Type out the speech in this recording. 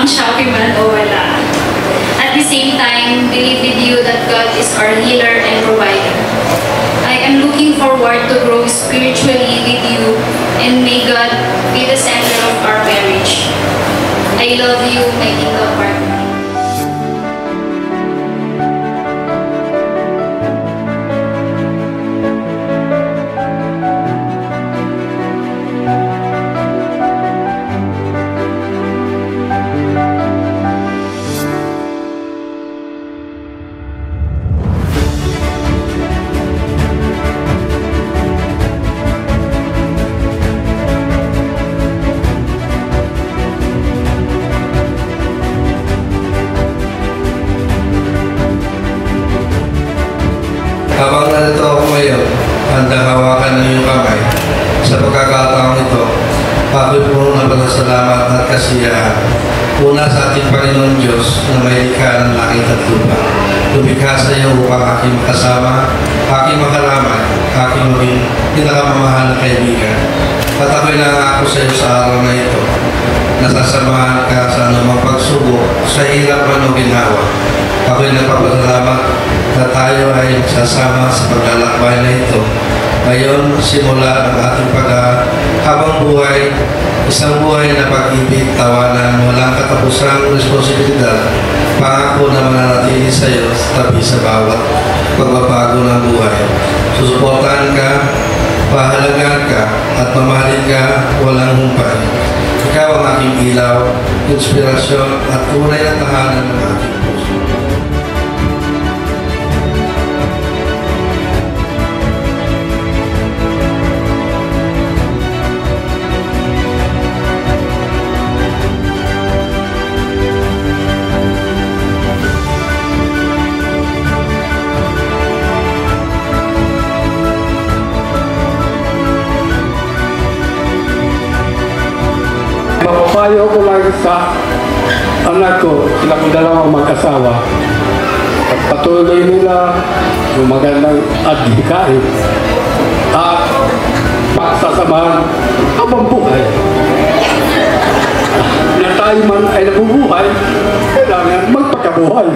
pang Shopee man o wala. At the same time, believe with you that God is our healer and provider. I am looking forward to grow spiritually with you, and may God be the center of our marriage. I love you, my kingdom partner. Habang nandito ako ngayon, handang hawakan ng iyong kamay. Sa pagkakataong ito, ako'y puno ng pasasalamat at kasiyahan. Una sa ating Panginoon Diyos na may likha ng langit at lupa. Lumikha sa iyo upang aking makasama, aking makalaman, aking maging pinakamamahal na kaibigan. At ako'y nangako sa iyo sa araw na ito, nasasamahan ka sa anumang pagsubok, sa hirap man o ginhawa. Ako'y nagpapasalamat na tayo ay sasama sa paglalakbay na ito. Ngayon, simula ang ating habang buhay, isang buhay na pag-ibig, tawanan, walang katapusang responsibilidad, pangako na mananatili sa iyo tabi sa bawat pagbabago ng buhay. Susuportahan ka, pahalagaan ka, at mamahalin ka walang humpay. Ikaw ang aking ilaw, inspirasyon, at tunay na tahanan ng aking puso. Mapapayo ko lang sa anak ko, sila kong dalawang mag-asawa. At patuloy nila yung magandang adhikain at pagsasamahan habang buhay. Na tayo man ay nabubuhay, kailangan magpakabuhay.